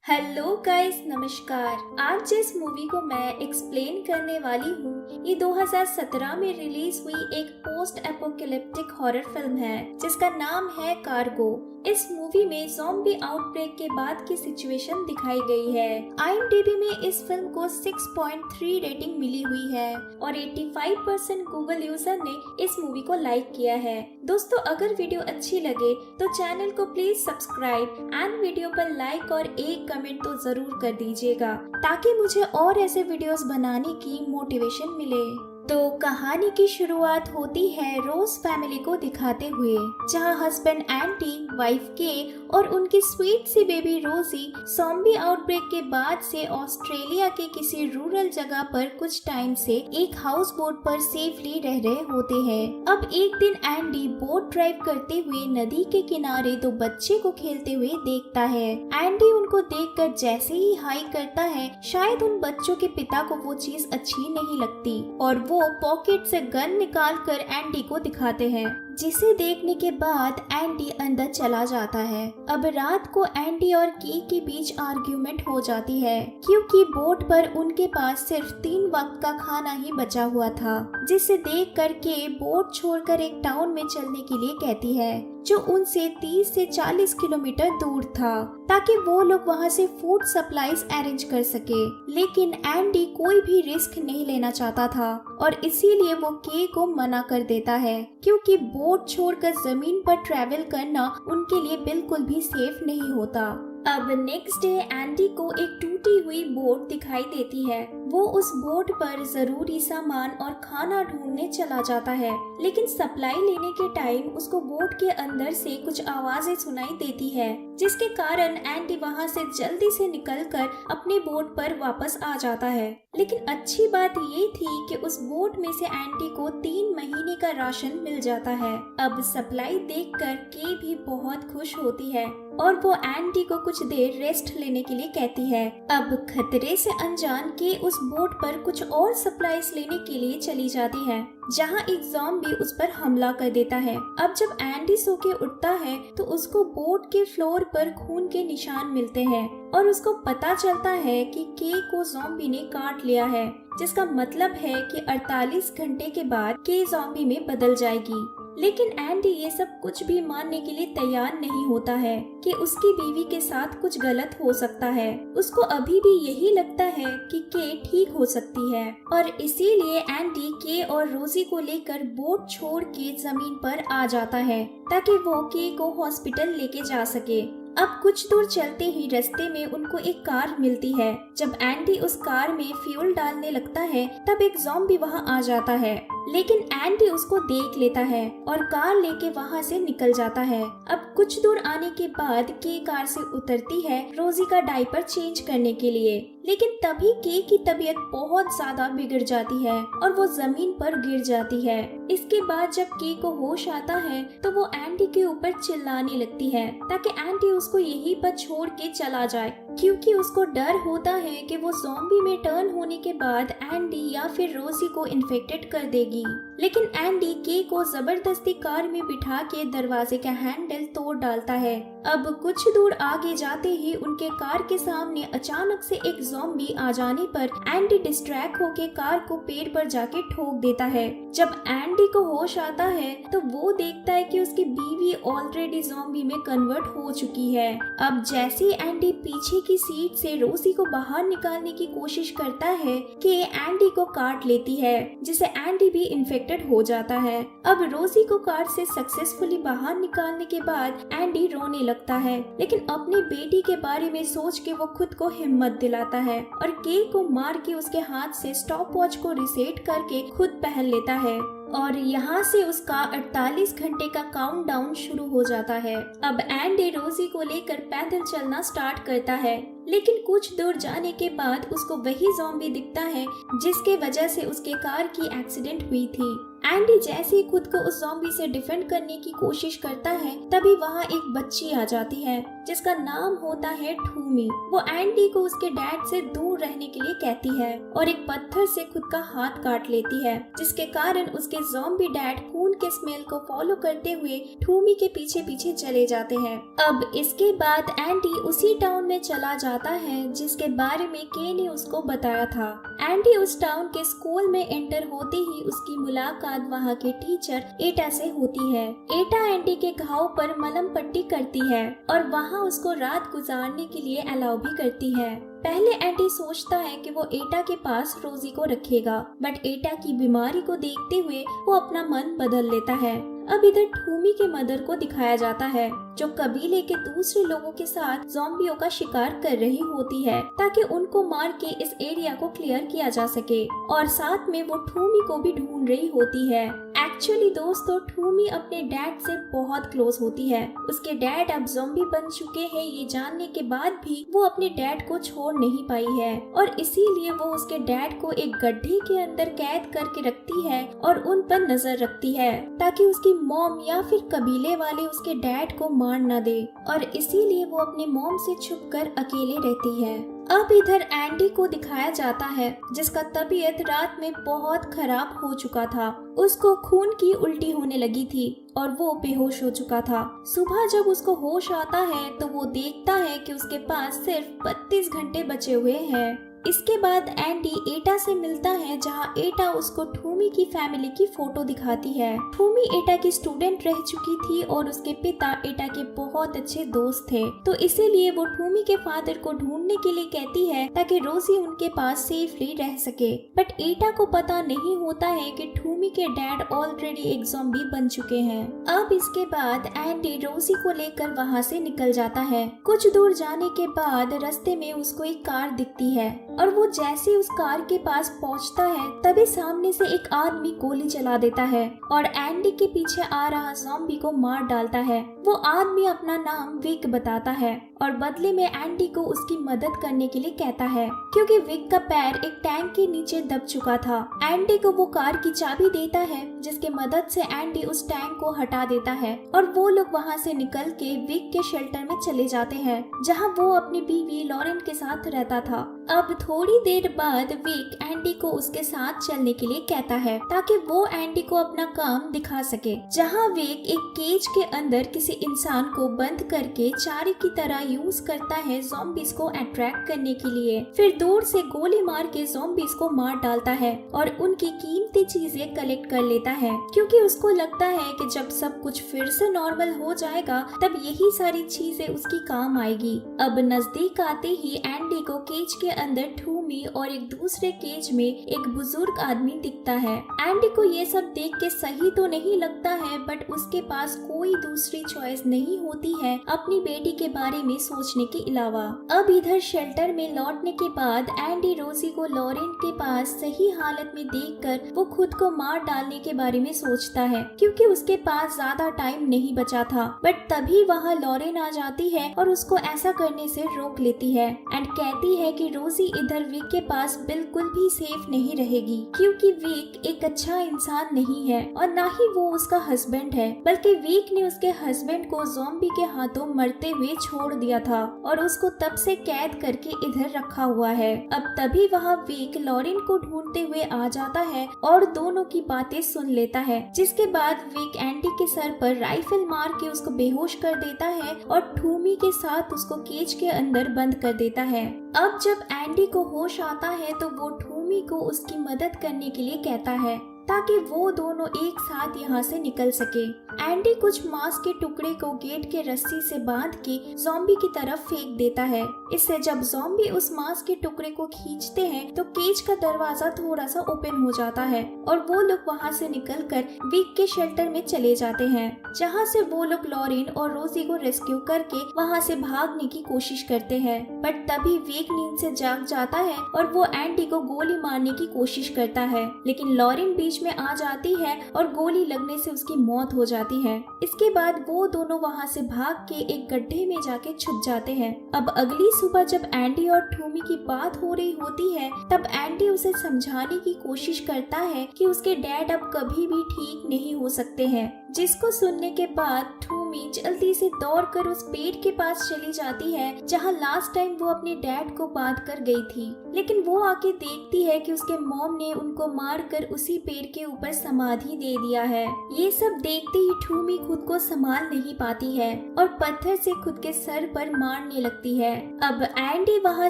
Hello guys, नमस्कार। आज जिस मूवी को मैं एक्सप्लेन करने वाली हूँ ये 2017 में रिलीज हुई एक पोस्ट एपोकैलिप्टिक हॉरर फिल्म है जिसका नाम है कार्गो। इस मूवी में ज़ॉम्बी आउटब्रेक के बाद की सिचुएशन दिखाई गई है। IMDb में इस फिल्म को 6.3 रेटिंग मिली हुई है और 85% गूगल यूजर ने इस मूवी को लाइक किया है। दोस्तों, अगर वीडियो अच्छी लगे तो चैनल को प्लीज सब्सक्राइब एंड वीडियो पर लाइक और एक कमेंट तो जरूर कर दीजिएगा ताकि मुझे और ऐसे वीडियोस बनाने की मोटिवेशन मिले। तो कहानी की शुरुआत होती है रोज फैमिली को दिखाते हुए, जहां हस्बैंड एंटी, वाइफ के और उनकी स्वीट सी बेबी रोजी ज़ॉम्बी आउटब्रेक के बाद से ऑस्ट्रेलिया के किसी रूरल जगह पर कुछ टाइम से एक हाउस बोट पर सेफली रह रहे होते हैं। अब एक दिन एंडी बोट ड्राइव करते हुए नदी के किनारे दो बच्चे को खेलते हुए देखता है। एंडी उनको देखकर जैसे ही हाई करता है, शायद उन बच्चों के पिता को वो चीज अच्छी नहीं लगती और वो पॉकेट से गन निकालकर एंडी को दिखाते हैं, जिसे देखने के बाद एंडी अंदर चला जाता है। अब रात को एंडी और की के बीच आर्ग्यूमेंट हो जाती है क्योंकि बोट पर उनके पास सिर्फ 3 वक्त का खाना ही बचा हुआ था, जिसे देख कर के बोट छोड़कर एक टाउन में चलने के लिए कहती है जो उनसे 30 से 40 किलोमीटर दूर था, ताकि वो लोग वहाँ से फूड सप्लाईज अरेंज कर सके। लेकिन एंडी कोई भी रिस्क नहीं लेना चाहता था और इसीलिए वो के को मना कर देता है क्योंकि बोट छोड़कर जमीन पर ट्रैवल करना उनके लिए बिल्कुल भी सेफ नहीं होता। अब नेक्स्ट डे एंडी को एक टूटी हुई बोट दिखाई देती है। वो उस बोट पर जरूरी सामान और खाना ढूंढने चला जाता है, लेकिन सप्लाई लेने के टाइम उसको बोट के अंदर से कुछ आवाजें सुनाई देती है, जिसके कारण एंडी वहां से जल्दी से निकलकर अपने बोट पर वापस आ जाता है। लेकिन अच्छी बात ये थी कि उस बोट में से एंडी को 3 महीने का राशन मिल जाता है। अब सप्लाई देखकर के भी बहुत खुश होती है और वो एंडी को कुछ देर रेस्ट लेने के लिए कहती है। अब खतरे से अनजान के उस बोट पर कुछ और सप्लाईज लेने के लिए चली जाती है, जहां एक ज़ॉम्बी उस पर हमला कर देता है। अब जब एंडी सो के उठता है तो उसको बोट के फ्लोर पर खून के निशान मिलते हैं और उसको पता चलता है कि के को ज़ॉम्बी ने काट लिया है, जिसका मतलब है कि 48 घंटे के बाद के ज़ॉम्बी में बदल जाएगी। लेकिन एंडी ये सब कुछ भी मानने के लिए तैयार नहीं होता है कि उसकी बीवी के साथ कुछ गलत हो सकता है। उसको अभी भी यही लगता है कि के ठीक हो सकती है और इसीलिए एंडी के और रोजी को लेकर बोट छोड़ के जमीन पर आ जाता है ताकि वो के को हॉस्पिटल लेके जा सके। अब कुछ दूर चलते ही रास्ते में उनको एक कार मिलती है। जब एंडी उस कार में फ्यूल डालने लगता है तब एक ज़ॉम्बी वहां आ जाता है, लेकिन एंडी उसको देख लेता है और कार लेके वहां से निकल जाता है। अब कुछ दूर आने के बाद के कार से उतरती है रोजी का डायपर चेंज करने के लिए, लेकिन तभी के की तबीयत बहुत ज्यादा बिगड़ जाती है और वो जमीन पर गिर जाती है। इसके बाद जब के को होश आता है तो वो एंडी के ऊपर चिल्लाने लगती है ताकि एंडी उसको यहीं पर छोड़ के चला जाए, क्योंकि उसको डर होता है कि वो ज़ॉम्बी में टर्न होने के बाद एंडी या फिर रोजी को इन्फेक्टेड कर देगी। लेकिन एंडी के को जबरदस्ती कार में बिठा के दरवाजे का हैंडल तोड़ डालता है। अब कुछ दूर आगे जाते ही उनके कार के सामने अचानक से एक ज़ॉम्बी आ जाने पर एंडी डिस्ट्रैक्ट होके कार को पेड़ पर जाके ठोक देता है। जब एंडी को होश आता है तो वो देखता है कि उसकी बीवी ऑलरेडी ज़ॉम्बी में कन्वर्ट हो चुकी है। अब जैसे एंडी पीछे की सीट से रोजी को बाहर निकालने की कोशिश करता है कि एंडी को काट लेती है, जिसे एंडी भी इन्फेक्टेड हो जाता है। अब रोजी को कार से सक्सेसफुली बाहर निकालने के बाद एंडी रोने लगता है, लेकिन अपनी बेटी के बारे में सोच के वो खुद को हिम्मत दिलाता है और के को मार के उसके हाथ से स्टॉप वॉच को रिसेट करके खुद पहन लेता है और यहाँ से उसका 48 घंटे का काउंटडाउन शुरू हो जाता है। अब एंडी रोजी को लेकर पैदल चलना स्टार्ट करता है, लेकिन कुछ दूर जाने के बाद उसको वही ज़ॉम्बी दिखता है जिसके वजह से उसके कार की एक्सीडेंट हुई थी। एंडी जैसे ही खुद को उस ज़ॉम्बी से डिफेंड करने की कोशिश करता है तभी वहाँ एक बच्ची आ जाती है जिसका नाम होता है ठूमी। वो एंडी को उसके डैड से दूर रहने के लिए कहती है और एक पत्थर से खुद का हाथ काट लेती है, जिसके कारण उसके ज़ॉम्बी डैड खून के स्मेल को फॉलो करते हुए ठूमी के पीछे पीछे चले जाते हैं। अब इसके बाद एंडी उसी टाउन में चला जाता है जिसके बारे में के ने उसको बताया था। एंडी उस टाउन के स्कूल में एंटर होते ही उसकी मुलाकात वहाँ के टीचर एटा से होती है। एटा एंडी के घाव पर मलहम पट्टी करती है और वहाँ उसको रात गुजारने के लिए अलाउ भी करती है। पहले एंडी सोचता है कि वो एटा के पास रोजी को रखेगा, बट एटा की बीमारी को देखते हुए वो अपना मन बदल लेता है। अब इधर ठूमी के मदर को दिखाया जाता है जो कबीले के दूसरे लोगों के साथ ज़ॉम्बियों का शिकार कर रही होती है ताकि उनको मार के इस एरिया को क्लियर किया जा सके, और साथ में वो ठूमी को भी ढूंढ रही होती है। एक्चुअली दोस्तों, ठूमी अपने डैड से बहुत क्लोज होती है। उसके डैड अब ज़ॉम्बी बन चुके हैं ये जानने के बाद भी वो अपने डैड को छोड़ नहीं पाई है और इसीलिए वो उसके डैड को एक गड्ढे के अंदर कैद करके रखती है और उन पर नजर रखती है ताकि उसकी मॉम या फिर कबीले वाले उसके डैड को मार न दे, और इसीलिए वो अपने मॉम से छुपकर अकेले रहती है। अब इधर एंडी को दिखाया जाता है जिसका तबीयत रात में बहुत खराब हो चुका था। उसको खून की उल्टी होने लगी थी और वो बेहोश हो चुका था। सुबह जब उसको होश आता है तो वो देखता है कि उसके पास सिर्फ 32 घंटे बचे हुए हैं। इसके बाद एंडी एटा से मिलता है जहां एटा उसको ठूमी की फैमिली की फोटो दिखाती है। ठूमी एटा की स्टूडेंट रह चुकी थी और उसके पिता एटा के बहुत अच्छे दोस्त थे, तो इसीलिए वो ठूमी के फादर को ढूंढने के लिए कहती है ताकि रोजी उनके पास सेफली रह सके। बट एटा को पता नहीं होता है कि ठूमी के डैड ऑलरेडी एक ज़ॉम्बी बन चुके हैं। अब इसके बाद एंडी रोजी को लेकर वहाँ से निकल जाता है। कुछ दूर जाने के बाद रास्ते में उसको एक कार दिखती है और वो जैसे उस कार के पास पहुंचता है तभी सामने से एक आदमी गोली चला देता है और एंडी के पीछे आ रहा ज़ॉम्बी को मार डालता है। वो आदमी अपना नाम विक बताता है और बदले में एंडी को उसकी मदद करने के लिए कहता है क्योंकि विक का पैर एक टैंक के नीचे दब चुका था। एंडी को वो कार की चाबी देता है जिसके मदद से एंडी उस टैंक को हटा देता है और वो लोग वहाँ से निकल के विक के शेल्टर में चले जाते हैं जहाँ वो अपनी बीवी लॉरेन के साथ रहता था। अब थोड़ी देर बाद विक एंडी को उसके साथ चलने के लिए कहता है ताकि वो एंडी को अपना काम दिखा सके, जहाँ विक एक केज के अंदर किसी इंसान को बंद करके चारे की तरह यूज करता है ज़ॉम्बीज को अट्रैक्ट करने के लिए। फिर दूर से गोली मार के ज़ॉम्बीज को मार डालता है और उनकी कीमती चीजें कलेक्ट कर लेता है क्योंकि उसको लगता है कि जब सब कुछ फिर से नॉर्मल हो जाएगा तब यही सारी चीजें उसकी काम आएगी। अब नजदीक आते ही एंडी को केज के अंदर ठूमी और एक दूसरे केज में एक बुजुर्ग आदमी दिखता है। एंडी को ये सब देख के सही तो नहीं लगता है बट उसके पास कोई दूसरी चॉइस नहीं होती है अपनी बेटी के बारे में सोचने के अलावा। अब इधर शेल्टर में लौटने के बाद एंडी रोजी को लॉरेन के पास सही हालत में देखकर वो खुद को मार डालने के बारे में सोचता है क्योंकि उसके पास ज्यादा टाइम नहीं बचा था। बट तभी वहाँ लॉरेन आ जाती है और उसको ऐसा करने से रोक लेती है एंड कहती है कि रोजी इधर विक के पास बिल्कुल भी सेफ नहीं रहेगी क्योंकि विक एक अच्छा इंसान नहीं है और ना ही वो उसका हस्बैंड है, बल्कि विक ने उसके हस्बैंड को ज़ॉम्बी के हाथों मरते हुए छोड़ दिया था और उसको तब से कैद करके इधर रखा हुआ है। अब तभी वहाँ विक लॉरेन को ढूंढते हुए आ जाता है और दोनों की बातें सुन लेता है, जिसके बाद विक एंडी के सर पर राइफल मार के उसको बेहोश कर देता है और ठूमी के साथ उसको केज के अंदर बंद कर देता है। अब जब एंडी को होश आता है तो वो ठूमी को उसकी मदद करने के लिए कहता है ताकि वो दोनों एक साथ यहाँ से निकल सके। एंडी कुछ मांस के टुकड़े को गेट के रस्सी से बांध के ज़ॉम्बी की तरफ फेंक देता है। इससे जब ज़ॉम्बी उस मांस के टुकड़े को खींचते हैं तो केज का दरवाजा थोड़ा सा ओपन हो जाता है और वो लोग वहाँ से निकलकर विक के शेल्टर में चले जाते हैं, जहाँ से वो लोग लॉरेन और रोजी को रेस्क्यू करके वहाँ से भागने की कोशिश करते हैं। बट तभी विक नींद से जाग जाता है और वो एंडी को गोली मारने की कोशिश करता है, लेकिन लॉरेन बीच बीच में आ जाती है और गोली लगने से उसकी मौत हो जाती है। इसके बाद वो दोनों वहाँ से भाग के एक गड्ढे में जाके छुप जाते हैं। अब अगली सुबह जब एंडी और ठूमी की बात हो रही होती है तब एंडी उसे समझाने की कोशिश करता है कि उसके डैड अब कभी भी ठीक नहीं हो सकते हैं, जिसको सुनने के बाद ठूमी जल्दी से दौड़कर उस पेड़ के पास चली जाती है जहाँ लास्ट टाइम वो अपने डैड को बांध कर गई थी। लेकिन वो आके देखती है कि उसके मॉम ने उनको मारकर उसी पेड़ के ऊपर समाधि दे दिया है। ये सब देखते ही ठूमी खुद को संभाल नहीं पाती है और पत्थर से खुद के सर पर मारने लगती है। अब एंडी वहाँ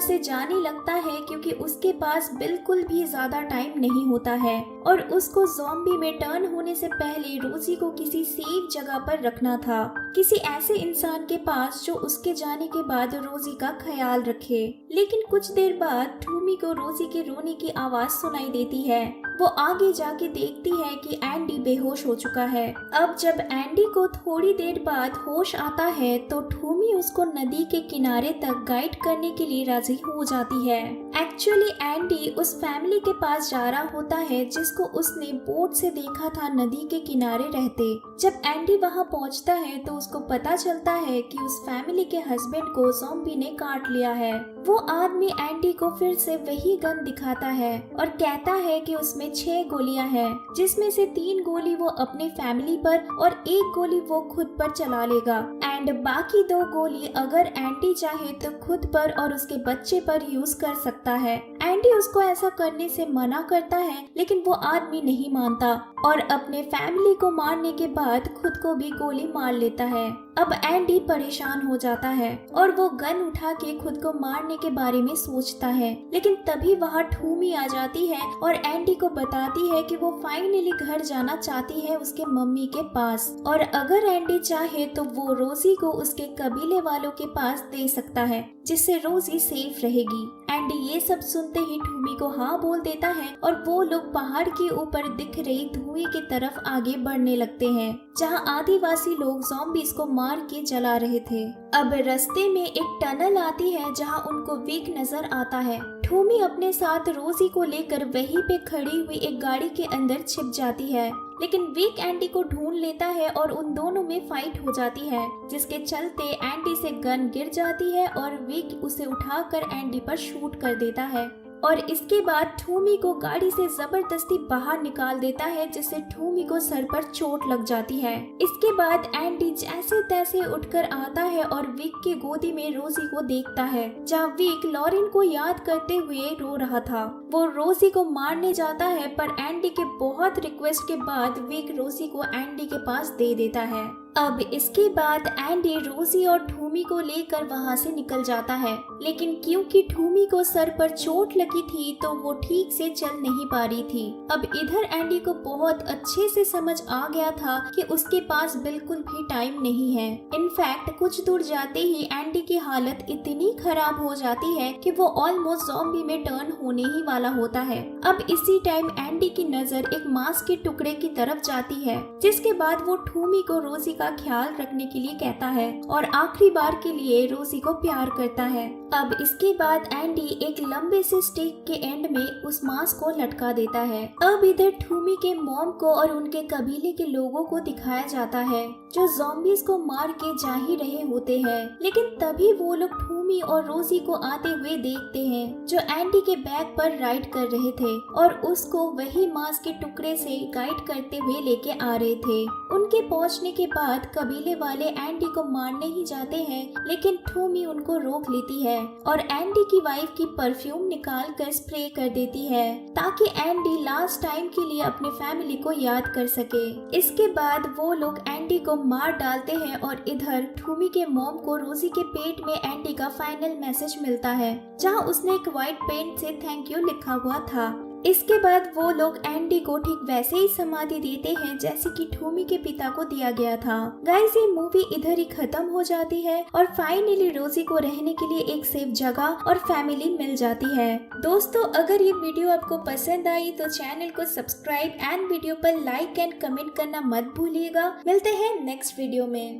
से जाने लगता है क्योंकि उसके पास बिल्कुल भी ज्यादा टाइम नहीं होता है और उसको ज़ॉम्बी में टर्न होने से पहले रोजी को किसी सेफ जगह पर रखना था, किसी ऐसे इंसान के पास जो उसके जाने के बाद रोजी का ख्याल रखे। लेकिन कुछ देर बाद ठूमी को रोजी के रोने की आवाज सुनाई देती है। वो आगे जाके देखती है कि एंडी बेहोश हो चुका है। अब जब एंडी को थोड़ी देर बाद होश आता है तो ठूमी उसको नदी के किनारे तक गाइड करने के लिए राजी हो जाती है। एक्चुअली एंडी उस फैमिली के पास जा रहा होता है जिसको उसने बोट से देखा था नदी के किनारे रहते। जब एंडी वहाँ पहुँचता है तो उसको पता चलता है कि उस फैमिली के हस्बैंड को ज़ॉम्बी ने काट लिया है। वो आदमी एंडी को फिर से वही गन दिखाता है और कहता है कि उसमें 6 गोलियां हैं, जिसमें से 3 गोली वो अपने फैमिली पर और 1 गोली वो खुद पर चला लेगा एंड बाकी 2 गोली अगर एंडी चाहे तो खुद पर और उसके बच्चे पर यूज कर सकता है। एंडी उसको ऐसा करने से मना करता है लेकिन वो आदमी नहीं मानता और अपने फैमिली को मारने के बाद खुद को भी गोली मार लेता है। अब एंडी परेशान हो जाता है और वो गन उठा के खुद को मारने के बारे में सोचता है, लेकिन तभी वहाँ ठूमी आ जाती है और एंडी को बताती है कि वो फाइनली घर जाना चाहती है उसके मम्मी के पास और अगर एंडी चाहे तो वो रोजी को उसके कबीले वालों के पास दे सकता है जिससे रोजी सेफ रहेगी। एंडी ये सब सुनते ही ठूमी को हाँ बोल देता है और वो लोग पहाड़ के ऊपर दिख रही धुएं की तरफ आगे बढ़ने लगते हैं जहाँ आदिवासी लोग ज़ॉम्बीज़ को मार के जला रहे थे। अब रास्ते में एक टनल आती है जहाँ उनको विक नजर आता है। ठूमी अपने साथ रोजी को लेकर वहीं पे खड़ी हुई एक गाड़ी के अंदर छिप जाती है, लेकिन विक एंडी को ढूंढ लेता है और उन दोनों में फाइट हो जाती है, जिसके चलते एंडी से गन गिर जाती है और विक उसे उठाकर एंडी पर शूट कर देता है और इसके बाद ठूमी को गाड़ी से जबरदस्ती बाहर निकाल देता है जिससे ठूमी को सर पर चोट लग जाती है। इसके बाद एंडी जैसे तैसे उठकर आता है और विक की गोदी में रोजी को देखता है जहाँ विक लॉरेन को याद करते हुए रो रहा था। वो रोजी को मारने जाता है पर एंडी के बहुत रिक्वेस्ट के बाद विक रोजी को एंडी के पास दे देता है। अब इसके बाद एंडी रोजी और ठूमी को लेकर वहाँ से निकल जाता है, लेकिन क्योंकि ठूमी को सर पर चोट लगी थी तो वो ठीक से चल नहीं पा रही थी। अब इधर एंडी को बहुत अच्छे से समझ आ गया था कि उसके पास बिल्कुल भी टाइम नहीं है। इनफैक्ट कुछ दूर जाते ही एंडी की हालत इतनी खराब हो जाती है कि वो ऑलमोस्ट ज़ॉम्बी में टर्न होने ही वाला होता है। अब इसी टाइम एंडी की नजर एक मांस के टुकड़े की तरफ जाती है, जिसके बाद वो ठूमी को रोजी का ख्याल रखने के लिए कहता है और आखिरी बार के लिए रोजी को प्यार करता है। अब इसके बाद एंडी एक लंबे से स्टिक के एंड में उस मांस को लटका देता है। अब इधर ठूमी के मॉम को और उनके कबीले के लोगों को दिखाया जाता है जो ज़ॉम्बीज़ को मार के जा ही रहे होते हैं, लेकिन तभी वो लोग ठूमी और रोजी को आते हुए देखते हैं जो एंडी के बैग पर राइड कर रहे थे और उसको वही मांस के टुकड़े से गाइड करते हुए लेके आ रहे थे। उनके पहुंचने के बाद कबीले वाले एंडी को मारने ही जाते हैं, लेकिन ठूमी उनको रोक लेती है और एंडी की वाइफ की परफ्यूम निकाल कर स्प्रे कर देती है ताकि एंडी लास्ट टाइम के लिए अपने फैमिली को याद कर सके। इसके बाद वो लोग एंडी को मार डालते हैं और इधर ठूमी के मॉम को रोजी के पेट में एंडी का फाइनल मैसेज मिलता है जहां उसने एक व्हाइट पेंट से थैंक यू लिखा हुआ था। इसके बाद वो लोग एंडी को ठीक वैसे ही समाधि देते हैं जैसे कि ठूमी के पिता को दिया गया था। गाइस, ये मूवी इधर ही खत्म हो जाती है और फाइनली रोजी को रहने के लिए एक सेफ जगह और फैमिली मिल जाती है। दोस्तों, अगर ये वीडियो आपको पसंद आई तो चैनल को सब्सक्राइब एंड वीडियो पर लाइक एंड कमेंट करना मत भूलिएगा। मिलते हैं नेक्स्ट वीडियो में।